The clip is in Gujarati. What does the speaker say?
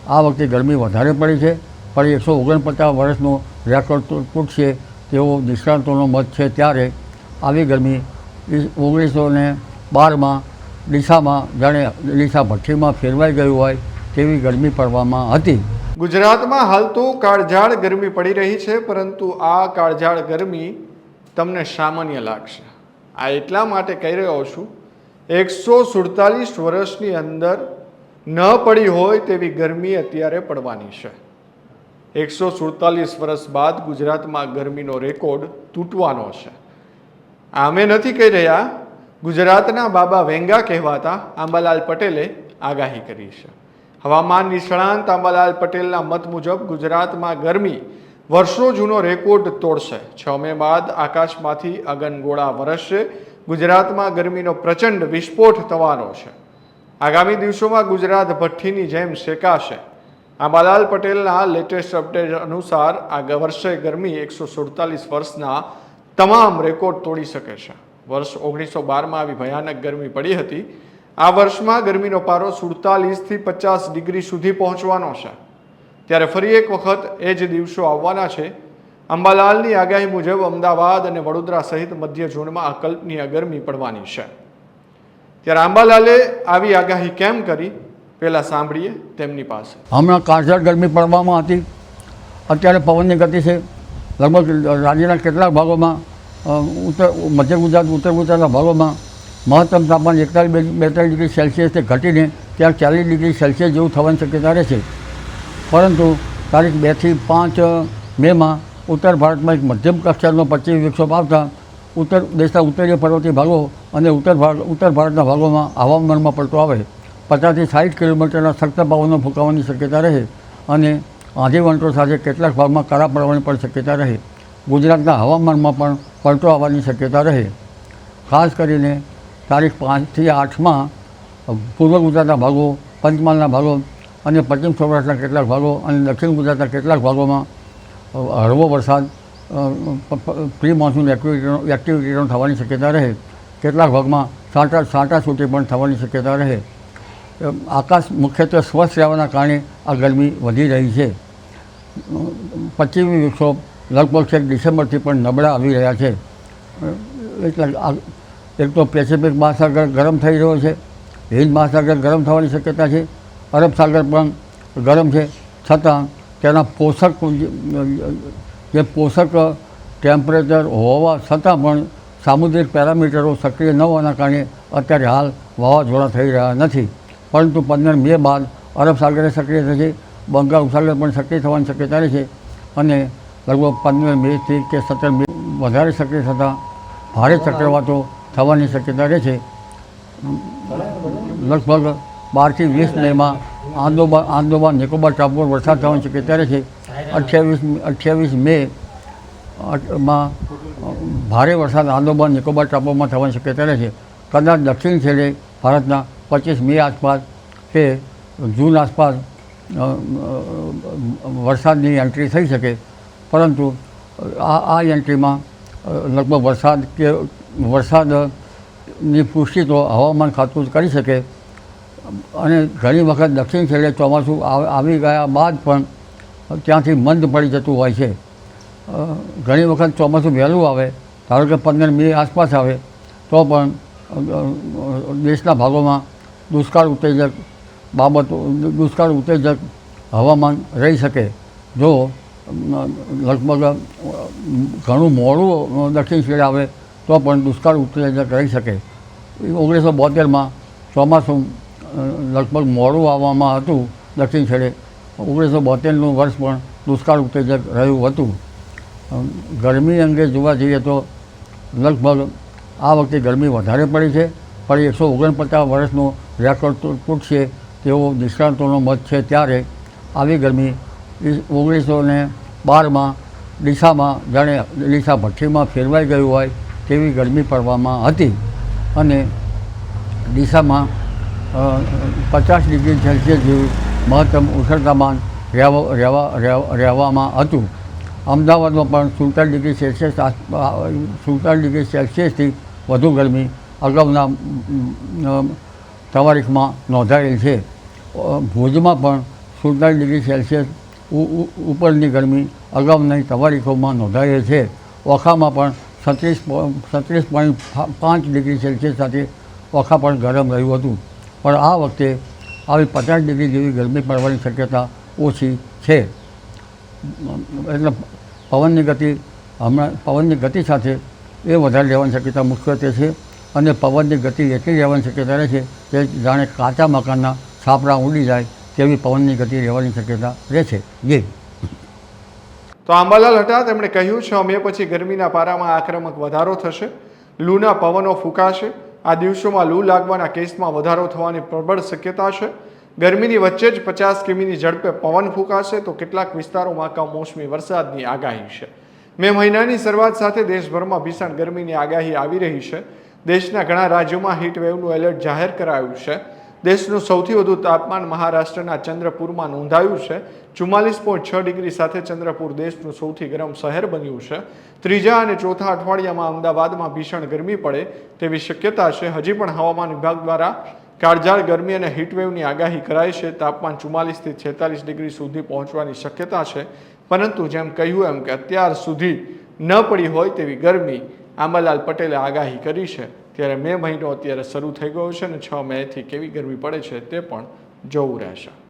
આ વખતે ગરમી વધારે પડી છે, પણ 149 વર્ષનો રેકોર્ડ તૂટશે તેવો નિષ્ણાતોનો મત છે. ત્યારે આવી ગરમી 1912માં ડીસામાં જાણે ડીસા ભઠ્ઠીમાં ફેરવાઈ ગયું હોય તેવી ગરમી પડવામાં હતી. ગુજરાતમાં હાલ તો કાળઝાળ ગરમી પડી રહી છે, પરંતુ આ કાળઝાળ ગરમી તમને સામાન્ય લાગશે. આ એટલા માટે કહી રહ્યો છું, 147 વર્ષની અંદર ન પડી હોય તેવી ગરમી અત્યારે પડવાની છે. 147 વર્ષ બાદ ગુજરાતમાં ગરમીનો રેકોર્ડ તૂટવાનો છે. અમે નથી કહી રહ્યા, ગુજરાતના બાબા વેંગા કહેવાતા આંબાલાલ પટેલે આગાહી કરી છે. હવામાન નિષ્ણાંત આંબાલાલ પટેલના મત મુજબ ગુજરાતમાં ગરમી વર્ષો જૂનો રેકોર્ડ તોડશે. 6 મે બાદ આકાશમાંથી અગનગોળા વરસશે. ગુજરાતમાં ગરમીનો પ્રચંડ વિસ્ફોટ થવાનો છે. આગામી દિવસોમાં ગુજરાત ભઠ્ઠીની જેમ શેકાશે. આંબાલાલ પટેલના લેટેસ્ટ અપડેટ અનુસાર આ વર્ષે ગરમી 147 વર્ષના તમામ રેકોર્ડ તોડી શકે છે. વર્ષ 1912માં આવી ભયાનક ગરમી પડી હતી. આ વર્ષમાં ગરમીનો પારો 47થી 50 ડિગ્રી સુધી પહોંચવાનો છે. ત્યારે ફરી એક વખત એ જ દિવસો આવવાના છે. અંબાલાલની આગાહી મુજબ અમદાવાદ અને વડોદરા સહિત મધ્ય ઝોનમાં અકલ્પનીય ગરમી પડવાની છે. ત્યારે આંબાલાલે આવી આગાહી કેમ કરી, પહેલાં સાંભળીએ તેમની પાસે. હમણાં કાળઝાળ ગરમી પડવામાં હતી. અત્યારે પવનની ગતિ છે. લગભગ રાજ્યના કેટલાક ભાગોમાં મધ્ય ગુજરાત, ઉત્તર ગુજરાતના ભાગોમાં મહત્તમ તાપમાન 41-42 ડિગ્રી સેલ્સિયસથી ઘટીને ત્યાં 40 ડિગ્રી સેલ્સિયસ જેવું થવાની શક્યતા રહેશે. પરંતુ તારીખ 2 થી 5 મેમાં ઉત્તર ભારતમાં એક મધ્યમ કક્ષાનો પશ્ચિમી વિક્ષોભ આવતા દેશના ઉત્તરીય પર્વતીય ભાગો અને ઉત્તર ભારતના ભાગોમાં હવામાનમાં પલટો આવે. 50 થી 60 કિલોમીટરના સખ્ત પવનો ફૂંકાવાની શક્યતા રહે અને આંધી વંટો સાથે કેટલાક ભાગમાં કરા પડવાની પણ શક્યતા રહે. ગુજરાતના હવામાનમાં પણ પલટો આવવાની શક્યતા રહે. ખાસ કરીને તારીખ 5 થી 8માં પૂર્વ ગુજરાતના ભાગો, પંચમહાલના ભાગો અને પશ્ચિમ સૌરાષ્ટ્રના કેટલાક ભાગો અને દક્ષિણ ગુજરાતના કેટલાક ભાગોમાં હળવો વરસાદ, પ્રી મોન્સૂન એક્ટિવિટીનો થવાની શક્યતા રહે. કેટલાક ભાગમાં છાંટાછૂટી પણ થવાની શક્યતા રહે. આકાશ મુખ્યત્વે સ્વચ્છ રહેવાના કારણે આ ગરમી વધી રહી છે. પશ્ચિમી વિક્ષોભ લગભગ છેક ડિસેમ્બરથી પણ નબળા આવી રહ્યા છે. એટલે એક તો પેસિફિક મહાસાગર ગરમ થઈ રહ્યો છે, હિન્દ મહાસાગર ગરમ થવાની શક્યતા છે, અરબ સાગર પણ ગરમ છે. છતાં તેના પોષક ટેમ્પરેચર હોવા છતાં પણ સામુદ્રિક પેરામીટરો સક્રિય ન હોવાના કારણે અત્યારે હાલ વાવાઝોડા થઈ રહ્યા નથી. પરંતુ 15 મે બાદ અરબ સાગરે સક્રિય થશે, બંગાળ ઉપસાગર પણ સક્રિય થવાની શક્યતા રહેશે અને લગભગ 15 મેથી કે 17 મે વધારે સક્રિય થતાં ભારે ચક્રવાતો થવાની શક્યતા રહે છે. લગભગ 12 થી 20 મેમાં આંદોમાન નિકોબાર ટાપુ પર વરસાદ થવાની શક્યતા રહે છે. 28 મેમાં ભારે વરસાદ આંદોમાન નિકોબાર ટાપુમાં થવાની શક્યતા રહે છે. કદાચ દક્ષિણ છેડે ભારતના 25 મે આસપાસ કે જૂન આસપાસ વરસાદની એન્ટ્રી થઈ શકે. પરંતુ આ એન્ટ્રીમાં લગભગ વરસાદની પુષ્ટિ તો હવામાન ખાતું કરી શકે. અને ઘણી વખત દક્ષિણ છેડે ચોમાસું આવી ગયા બાદ પણ ત્યાંથી મંદ પડી જતું હોય છે. ઘણી વખત ચોમાસું વહેલું આવે, ધારો કે 15 મે આસપાસ આવે તો પણ દેશના ભાગોમાં દુષ્કાળ ઉત્તેજક હવામાન રહી શકે. જો લગભગ ઘણું મોડું દક્ષિણ છેડે આવે તો પણ દુષ્કાળ ઉત્તેજક રહી શકે. 1972માં ચોમાસું લગભગ મોડું આવવામાં હતું દક્ષિણ છેડે. 1972નું વર્ષ પણ દુષ્કાળ ઉત્તેજક રહ્યું હતું. ગરમી અંગે જોવા જઈએ તો લગભગ આ વખતે ગરમી વધારે પડી છે, પણ 149 વર્ષનો રેકોર્ડ તૂટશે તેવો નિષ્ણાતોનો મત છે. ત્યારે આવી ગરમી 1912માં ડીસામાં જાણે ડીસા ભઠ્ઠીમાં ફેરવાઈ ગયું હોય તેવી ગરમી પડવામાં હતી અને ડીસામાં 50 ડિગ્રી સેલ્સિયસ જેવું મહત્તમ ઉષ્ણતામાન રહેવામાં હતું. અમદાવાદમાં પણ 47 ડિગ્રી સેલ્સિયસથી વધુ ગરમી અગાઉના તારીખમાં નોંધાયેલ છે. ભુજમાં પણ 47 ડિગ્રી સેલ્સિયસ ઉપરની ગરમી અગાઉની તારીખોમાં નોંધાઈ છે. ઓખામાં પણ 36.5 ડિગ્રી સેલ્સિયસ સાથે ઓખા પણ ગરમ રહ્યું હતું. પણ આ વખતે આવી 50 ડિગ્રી જેવી ગરમી પડવાની શક્યતા ઓછી છે. એટલે પવનની ગતિ સાથે એ વધારે રહેવાની શક્યતા મુશ્કેલ છે. અને પવનની ગતિ એટલી રહેવાની શક્યતા રહે છે કે જાણે કાચા મકાનના છાપરા ઉડી જાય તેવી પવનની ગતિ રહેવાની શક્યતા રહે છે. તો આંબાલાલ હતા તેમણે કહ્યું 6 મે પછી ગરમીના પારામાં આક્રમક વધારો થશે. લૂના પવનો ફૂંકાશે. આ દિવસોમાં લૂ લાગવાના કેસમાં વધારો થવાની પ્રબળ શક્યતા છે. ગરમીની વચ્ચે જ 50 કિમીની ઝડપે પવન ફૂંકાશે તો કેટલાક વિસ્તારોમાં કમોસમી વરસાદની આગાહી છે. મે મહિનાની શરૂઆત સાથે દેશભરમાં ભીષણ ગરમીની આગાહી આવી રહી છે. દેશના ઘણા રાજ્યોમાં હીટવેવનું એલર્ટ જાહેર કરાયું છે. દેશનું સૌથી વધુ તાપમાન મહારાષ્ટ્રના ચંદ્રપુરમાં નોંધાયું છે. 44.6 ડિગ્રી સાથે ચંદ્રપુર દેશનું સૌથી ગરમ શહેર બન્યું છે. ત્રીજા અને ચોથા અઠવાડિયામાં અમદાવાદમાં ભીષણ ગરમી પડે તેવી શક્યતા છે. હજી પણ હવામાન વિભાગ દ્વારા કાળઝાળ ગરમી અને હીટવેવની આગાહી કરાઈ છે. તાપમાન 44 થી 46 ડિગ્રી સુધી પહોંચવાની શક્યતા છે. પરંતુ જેમ કહ્યું એમ કે અત્યાર સુધી ન પડી હોય તેવી ગરમી આંબાલાલ પટેલે આગાહી કરી છે. ત્યારે મે મહિનો અત્યારે શરૂ થઈ ગયો છે અને 6 મેથી કેવી ગરમી પડે છે તે પણ જોવું રહેશે.